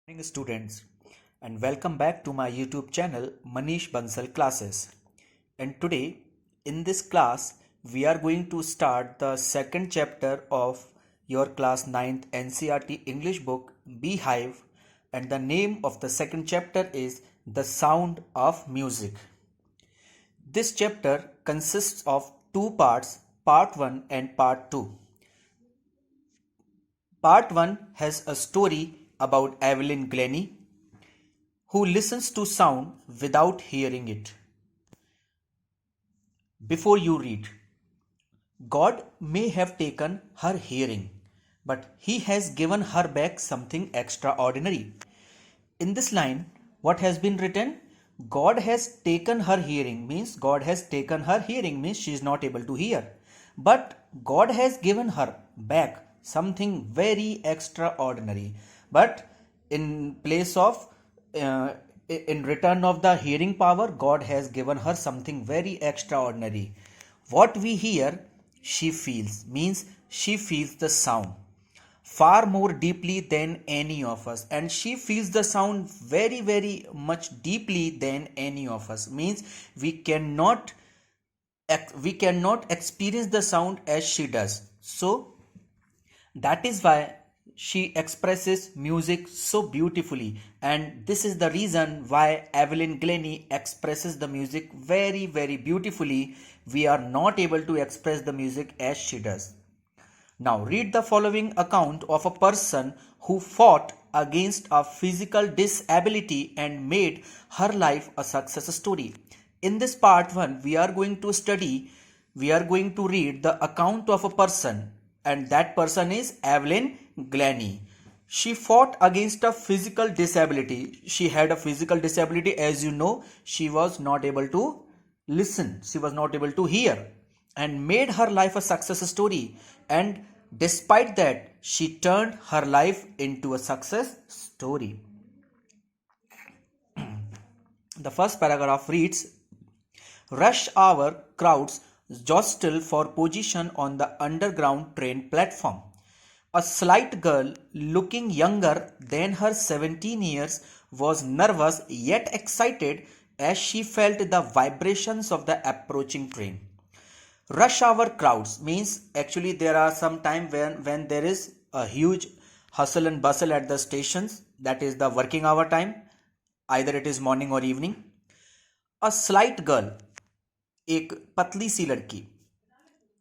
Morning students, and welcome back to my YouTube channel Manish Bansal Classes. And today in this class we are going to start the second chapter of your class 9th NCERT English book Beehive, and the name of the second chapter is The Sound of Music. This chapter consists of two parts, part 1 and part 2. Part 1 has a story about Evelyn Glennie, who listens to sound without hearing it. Before you read, God may have taken her hearing, but He has given her back something extraordinary. In this line, what has been written? God has taken her hearing means she is not able to hear. But God has given her back something very extraordinary. But in place of in return of the hearing power, God has given her something very extraordinary. What we hear, she feels, means she feels the sound far more deeply than any of us, and she feels the sound very much deeply than any of us, means we cannot experience the sound as she does. So that is why she expresses music so beautifully, and this is the reason why Evelyn Glennie expresses the music very beautifully. We are not able to express the music as she does. Now read the following account of a person who fought against a physical disability and made her life a success story. In this part 1, we are going to read the account of a person, and that person is Evelyn Glennie. She fought against a physical disability. She had a physical disability, as you know, she was not able to listen, she was not able to hear, and made her life a success story. And despite that, she turned her life into a success story. The first paragraph reads: Rush hour crowds jostle for position on the underground train platform. A slight girl, looking younger than her 17 years, was nervous yet excited as she felt the vibrations of the approaching train. Rush hour crowds means actually there are some time when there is a huge hustle and bustle at the stations, that is the working hour time, either it is morning or evening. A slight girl, एक पतली सी लड़की,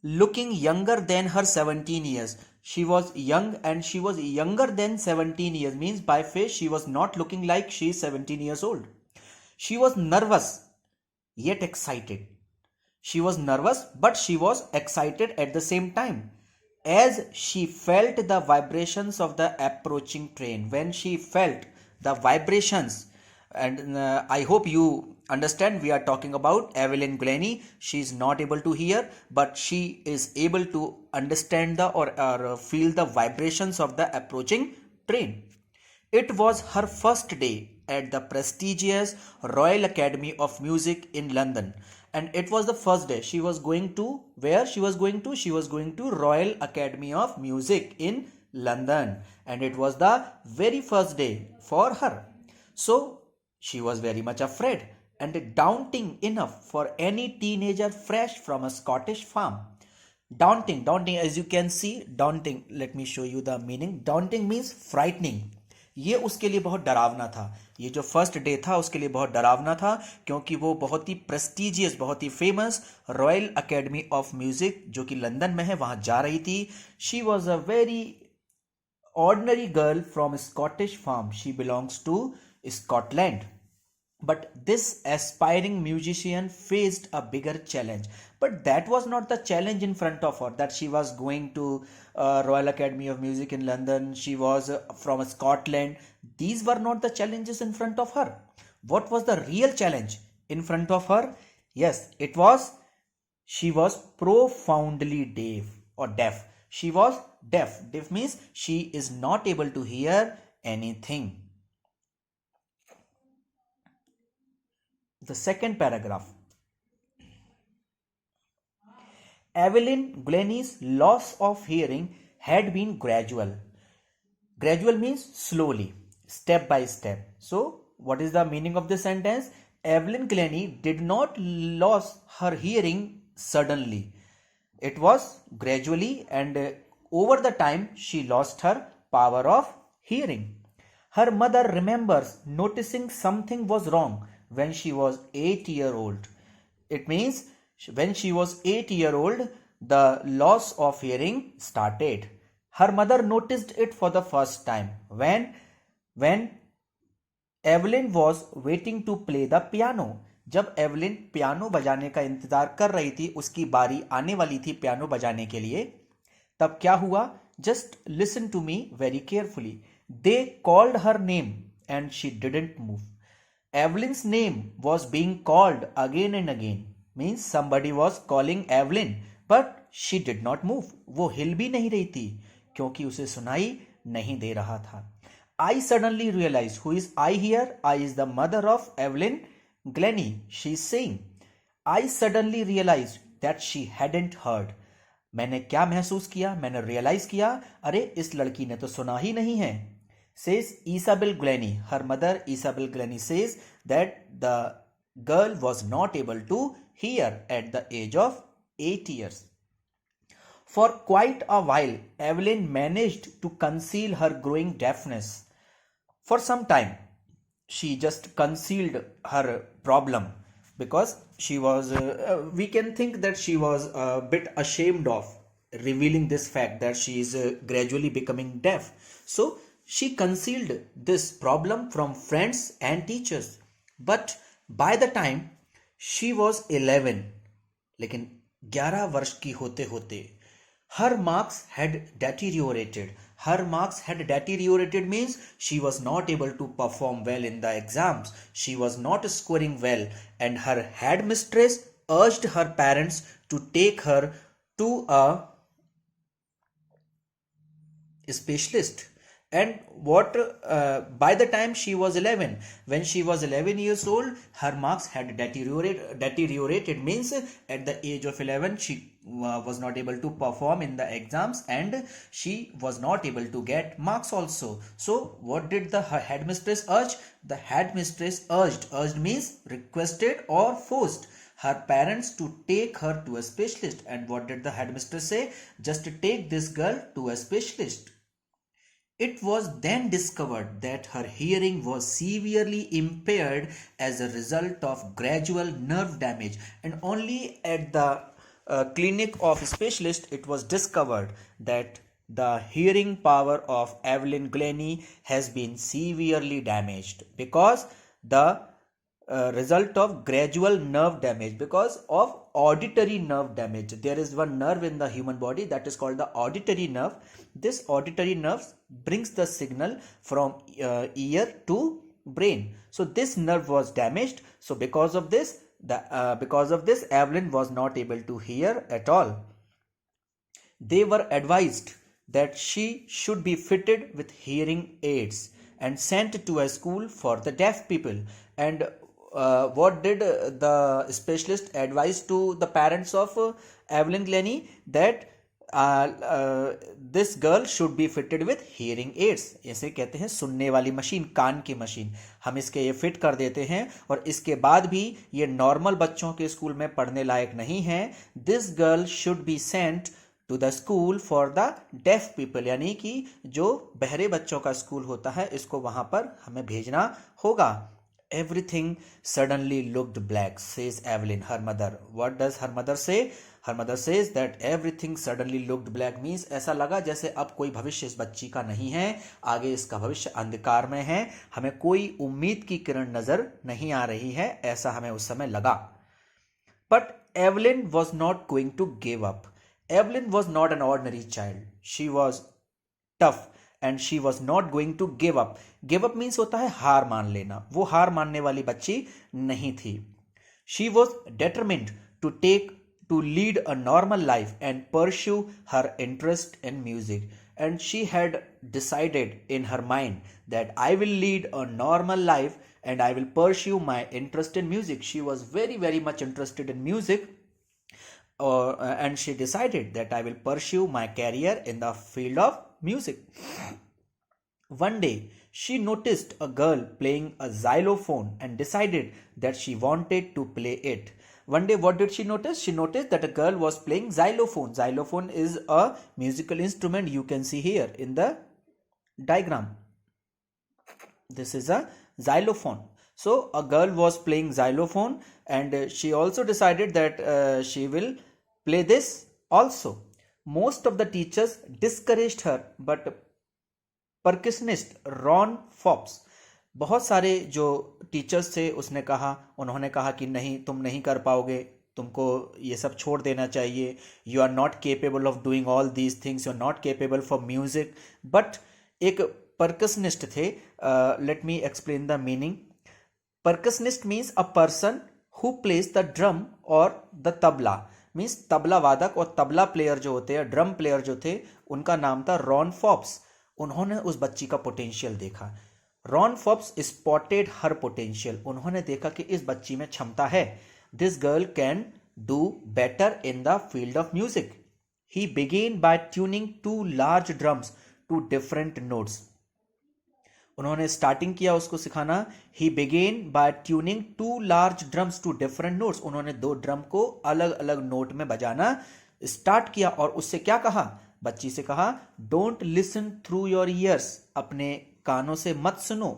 looking younger than her 17 years, she was young and she was younger than 17 years, means by face she was not looking like she is 17 years old. She was nervous yet excited. She was nervous, but she was excited at the same time as she felt the vibrations of the approaching train. When she felt the vibrations, and I hope you understand, we are talking about Evelyn Glennie. She is not able to hear, but she is able to understand or feel the vibrations of the approaching train. It was her first day at the prestigious Royal Academy of Music in London, and it was the first day she was going to. Where she was going to? She was going to Royal Academy of Music in London, and it was the very first day for her. So she was very much afraid and daunting enough for any teenager fresh from a Scottish farm. Daunting, as you can see, daunting, let me show you the meaning. Daunting means frightening. ये उसके लिए बहुत डरावना था, ये जो first day था उसके लिए बहुत डरावना था, क्योंकि वो बहुत ही प्रेस्टिजियस, बहुत ही famous royal academy of music जो कि लंदन में है, वहां जा रही थी. She was a very ordinary girl from a Scottish farm. She belongs to Scotland. But this aspiring musician faced a bigger challenge. But that was not the challenge in front of her, that she was going to Royal Academy of Music in London. She was from Scotland. These were not the challenges in front of her. What was the real challenge in front of her? Yes, it was she was profoundly deaf. She was deaf. Deaf means she is not able to hear anything. The second paragraph. Evelyn Glennie's loss of hearing had been gradual. Gradual means slowly. step by step. So, what is the meaning of this sentence? Evelyn Glennie did not lose her hearing suddenly. It was gradually, and over the time she lost her power of hearing. Her mother remembers noticing something was wrong when she was 8 years old. It means when she was 8 years old, the loss of hearing started. Her mother noticed it for the first time when Evelyn was waiting to play the piano. जब Evelyn piano बजाने का इंतजार कर रही थी, उसकी बारी आने वाली थी पियानो बजाने के लिए, तब क्या हुआ? Just listen to me very carefully. They called her name and she didn't move. Evelyn's name was being called again and again. Means somebody was calling Evelyn but she did not move. वो हिल भी नहीं रही थी क्योंकि उसे सुनाई नहीं दे रहा था. I suddenly realized, who is I here? I is the mother of Evelyn Glennie. She is saying, I suddenly realized that she hadn't heard. मैंने क्या महसूस किया? मैंने रियलाइज किया, अरे इस लड़की ने तो सुना ही नहीं है. Says Isabel Glennie. Her mother Isabel Glennie says that the girl was not able to hear at the age of 8 years. For quite a while, Evelyn managed to conceal her growing deafness. For some time, she just concealed her problem because she was, we can think that she was a bit ashamed of revealing this fact that she is gradually becoming deaf. So she concealed this problem from friends and teachers. But by the time she was 11, लेकिन 11 वर्ष की होते होते, her marks had deteriorated. Her marks had deteriorated means she was not able to perform well in the exams. She was not scoring well, and her headmistress urged her parents to take her to a specialist. And what by the time she was 11, when she was 11 years old, her marks had deteriorated means at the age of 11 she was not able to perform in the exams, and she was not able to get marks also. So what did the headmistress urge? The headmistress urged means requested or forced her parents to take her to a specialist. And what did the headmistress say? Just take this girl to a specialist. It was then discovered that her hearing was severely impaired as a result of gradual nerve damage, and only at the clinic of specialist it was discovered that the hearing power of Evelyn Glennie has been severely damaged because the result of gradual nerve damage, because of auditory nerve damage. There is one nerve in the human body that is called the auditory nerve. This auditory nerve brings the signal from ear to brain. So this nerve was damaged. So because of this, Evelyn was not able to hear at all. They were advised that she should be fitted with hearing aids and sent to a school for the deaf people. And what did the specialist advise to the parents of Evelyn Glennie? That this girl should be fitted with hearing aids. इसे कहते हैं सुनने वाली machine, कान की machine. हम इसके ये fit कर देते हैं और इसके बाद भी ये नॉर्मल बच्चों के स्कूल में पढ़ने लायक नहीं है. This girl should be sent to the school for the deaf people, यानी कि जो बहरे बच्चों का स्कूल होता है इसको वहां पर हमें भेजना होगा. Everything suddenly looked black, says Evelyn, her mother. What does her mother say? Her mother says that everything suddenly looked black means ऐसा लगा जैसे अब कोई भविष्य इस बच्ची का नहीं है, आगे इसका भविष्य अंधकार में है, हमें कोई उम्मीद की किरण नजर नहीं आ रही है, ऐसा हमें उस समय लगा. But Evelyn was not going to give up. Evelyn was not an ordinary child. She was tough and she was not going to give up. Give up means होता है हार मान लेना. वो हार मानने वाली बच्ची नहीं थी. She was determined to lead a normal life and pursue her interest in music. And she had decided in her mind that I will lead a normal life and I will pursue my interest in music. She was very, very much interested in music. And she decided that I will pursue my career in the field of music. One day, She noticed a girl playing a xylophone and decided that she wanted to play it. One day, what did she notice? She noticed that a girl was playing xylophone. Xylophone is a musical instrument, you can see here in the diagram. This is a xylophone. So a girl was playing xylophone and she also decided that she will play this also. Most of the teachers discouraged her, but percussionist Ron Forbes, बहुत सारे जो teachers थे उन्होंने कहा कि नहीं, तुम नहीं कर पाओगे, तुमको ये सब छोड़ देना चाहिए, you are not capable of doing all these things, you are not capable for music. But एक परकसनिस्ट थे. Let me explain the meaning. Percussionist means a person who plays the drum और द तबला. मीन्स तबला वादक और tabla player जो होते हैं, drum player जो थे, उनका नाम था रॉन फॉप्स. उन्होंने उस बच्ची का पोटेंशियल देखा. Ron Forbes spotted her potential. उन्होंने देखा कि इस बच्ची में क्षमता है. This girl can do better in the field of music. He began by tuning 2 large drums to different notes. उन्होंने स्टार्टिंग किया उसको सिखाना. He began by tuning 2 large drums to different notes. उन्होंने 2 ड्रम को अलग अलग नोट में बजाना स्टार्ट किया. और उससे क्या कहा? बच्ची से कहा, don't listen through your ears. अपने कानों से मत सुनो.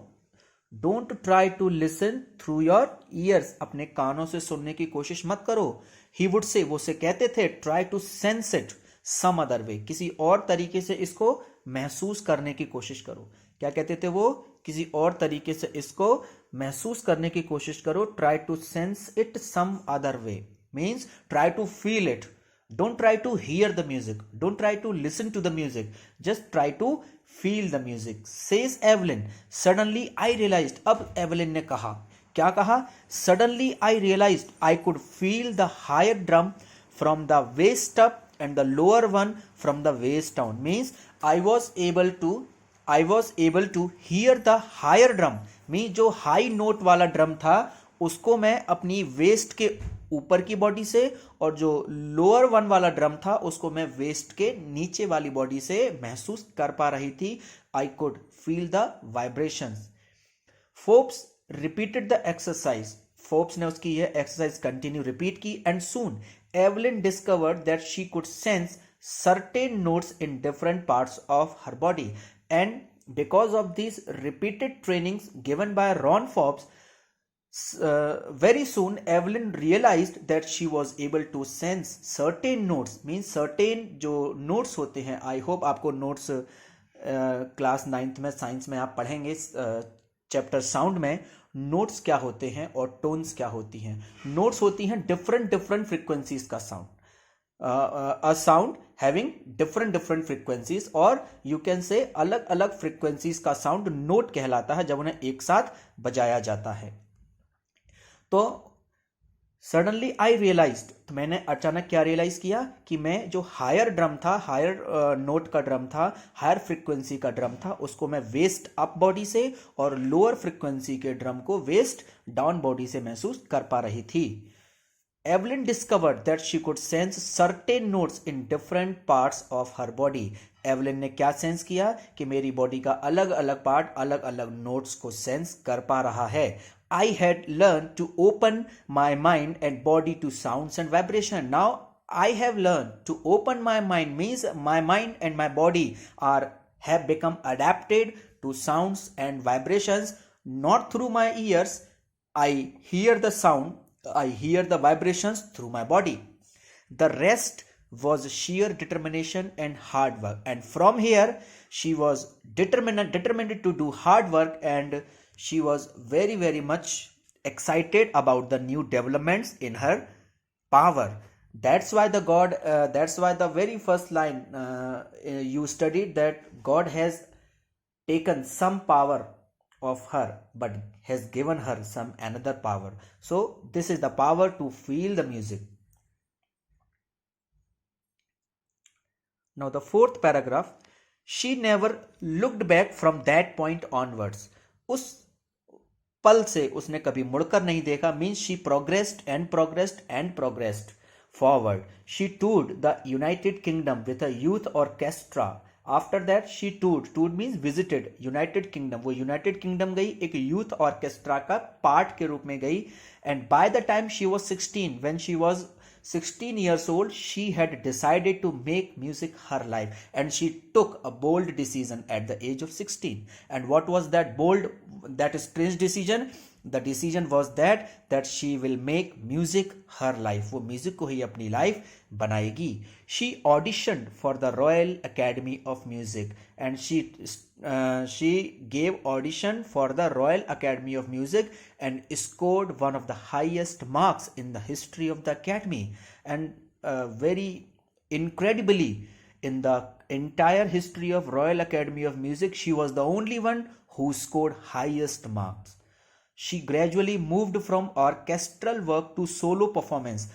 Don't try to listen through your ears. अपने कानों से सुनने की कोशिश मत करो. ही वुड से, वो से कहते थे, try to sense it some other way. किसी और तरीके से इसको महसूस करने की कोशिश करो. क्या कहते थे वो? किसी और तरीके से इसको महसूस करने की कोशिश करो. Try to sense it some other way means try to feel it. Don't try to hear the music. Don't try to listen to the music. Just try to feel the music. Says Evelyn. Suddenly I realized. अब Evelyn ने कहा, क्या कहा? Suddenly I realized I could feel the higher drum from the waist up and the lower one from the waist down. Means I was able to hear the higher drum. Means जो high note वाला drum था उसको मैं अपनी waste के ऊपर की body से, और जो लोअर वन वाला ड्रम था उसको मैं वेस्ट के नीचे वाली बॉडी से महसूस कर पा रही थी. I could feel the vibrations. Forbes repeated the exercise. Forbes ने उसकी यह एक्सरसाइज कंटिन्यू रिपीट की. And soon Evelyn discovered that she could sense certain notes in different parts of her body. And because of this repeated trainings given by Ron Forbes, very soon Evelyn realized that she was able to sense certain notes. means certain जो notes होते हैं, I hope आपको notes class 9th में science में आप पढ़ेंगे chapter sound में notes क्या होते हैं और टोन्स क्या होती हैं. नोट्स होती हैं डिफरेंट फ्रीक्वेंसीज का sound. a sound having different frequencies, और you can say अलग अलग frequencies का साउंड नोट कहलाता है जब उन्हें एक साथ बजाया जाता है. तो सडनली आई रियलाइज्ड, तो मैंने अचानक क्या रियलाइज किया कि मैं जो हायर ड्रम था, हायर नोट का ड्रम था, हायर फ्रीक्वेंसी का ड्रम था, उसको मैं वेस्ट अप बॉडी से और लोअर फ्रीक्वेंसी के ड्रम को वेस्ट डाउन बॉडी से महसूस कर पा रही थी. Evelyn discovered that she could sense certain notes in different parts of her body. Evelyn ने क्या सेंस किया कि मेरी बॉडी का अलग अलग पार्ट अलग अलग नोट्स को सेंस कर पा रहा है. I had learned to open my mind and body to sounds and vibration. Now I have learned to open my mind, means my mind and my body have become adapted to sounds and vibrations. Not through my ears, I hear the sound, I hear the vibrations through my body. The rest was sheer determination and hard work. And from here, she was determined to do hard work, and she was very much excited about the new developments in her power. That's why the very first line you studied, that God has taken some power of her but has given her some another power. So this is the power to feel the music. Now the fourth paragraph, she never looked back from that point onwards. उस पल से उसने कभी मुड़कर नहीं देखा. Means she progressed forward. She toured the United Kingdom with a youth orchestra after that she toured means visited United Kingdom, वो United Kingdom गई, एक यूथ ऑर्केस्ट्रा का पार्ट के रूप में गई. And by the time she was 16, when she was 16 years old, she had decided to make music her life, and she took a bold decision at the age of 16. And what was that bold, that strange decision? The decision was that she will make music her life. वो music को ही अपनी life बनाएगी. She auditioned for the Royal Academy of Music, and she gave audition for the Royal Academy of Music and scored one of the highest marks in the history of the academy. And very incredibly, in the entire history of Royal Academy of Music, she was the only one who scored highest marks. She gradually moved from orchestral work to solo performance.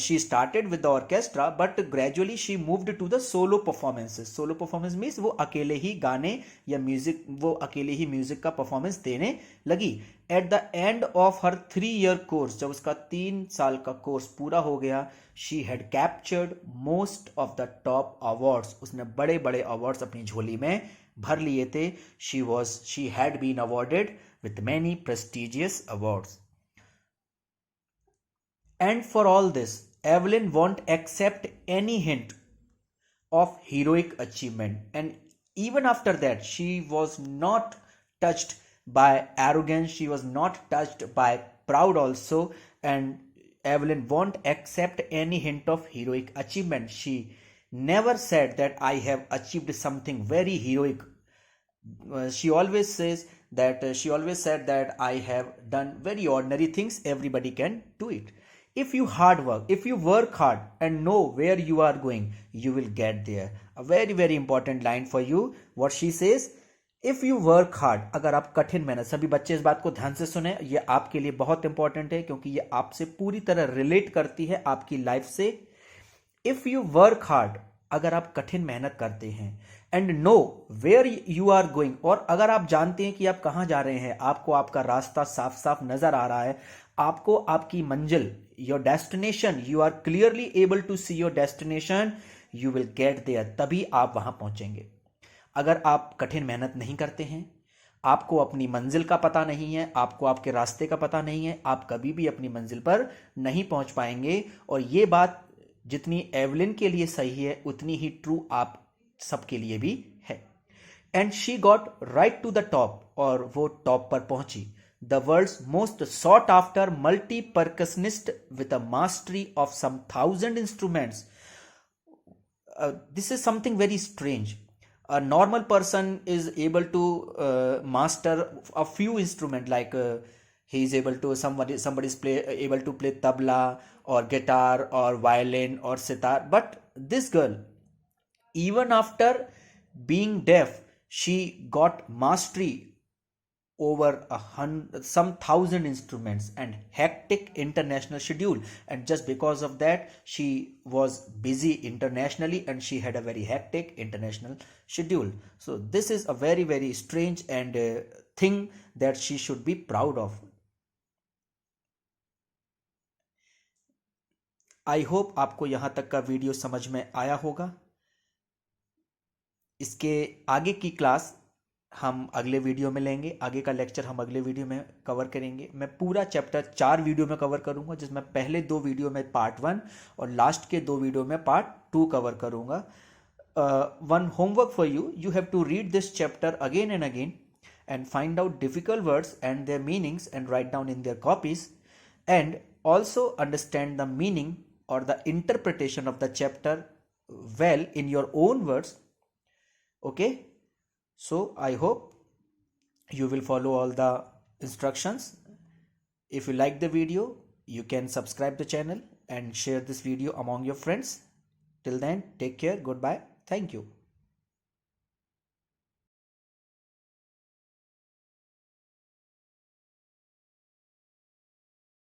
She started with the orchestra, but gradually she moved to the solo performances. Solo performance means वो अकेले ही गाने या music, वो अकेले ही music का performance देने लगी. At the end of her 3-year course, जब उसका 3 साल का कोर्स पूरा हो गया, she had captured most of the top awards. उसने बड़े बड़े अवार्ड्स अपनी झोली में भर लिए थे. she had been awarded with many prestigious awards. And for all this, Evelyn won't accept any hint of heroic achievement. And even after that, she was not touched by arrogance, she was not touched by proud also. And Evelyn won't accept any hint of heroic achievement. She never said that I have achieved something very heroic. She always said that I have done very ordinary things, everybody can do it. If you work hard and know where you are going, you will get there. A very very important line for you. What she says, if you work hard, अगर आप कठिन मेहनत, सभी बच्चे इस बात को ध्यान से सुने, ये आपके लिए बहुत इंपॉर्टेंट है क्योंकि ये आपसे पूरी तरह रिलेट करती है आपकी लाइफ से. इफ यू वर्क हार्ड, अगर आप कठिन मेहनत करते हैं, and know where you are going, और अगर आप जानते हैं कि आप कहां जा रहे हैं, आपको आपका रास्ता साफ साफ नजर आ रहा है, आपको आपकी मंजिल, your destination, you are clearly able to see your destination, you will get there, तभी आप वहां पहुंचेंगे. अगर आप कठिन मेहनत नहीं करते हैं, आपको अपनी मंजिल का पता नहीं है, आपको आपके रास्ते का पता नहीं है, आप कभी भी अपनी मंजिल पर नहीं पहुंच पाएंगे. और ये बात जितनी एवलिन के लिए सही है, उतनी ही ट्रू आप सबके लिए भी है. And she got right to the top, और वो टॉप पर पहुंची. The world's most sought after multi percussionist with a mastery of some 1000 instruments. This is something very strange. A normal person is able to master a few instruments, like he is able to, somebody is able to play tabla or guitar or violin or sitar. But this girl, even after being deaf, she got mastery over some 1000 instruments and hectic international schedule. And just because of that, she was busy internationally and she had a very hectic international schedule. So this is a very very strange and thing that she should be proud of. I hope आपको यहाँ तक का video समझ में आया होगा. इसके आगे की क्लास हम अगले वीडियो में लेंगे, आगे का लेक्चर हम अगले वीडियो में कवर करेंगे. मैं पूरा चैप्टर 4 वीडियो में कवर करूंगा, जिसमें पहले 2 वीडियो में पार्ट 1 और लास्ट के 2 वीडियो में पार्ट 2 कवर करूंगा. One homework for you, you have to read this chapter again and again and find out difficult words and their meanings and write down in their copies, and also understand the meaning or the interpretation of the chapter well in your own words. Okay, so I hope you will follow all the instructions. If you like the video, you can subscribe the channel and share this video among your friends. Till then, take care, goodbye, thank you.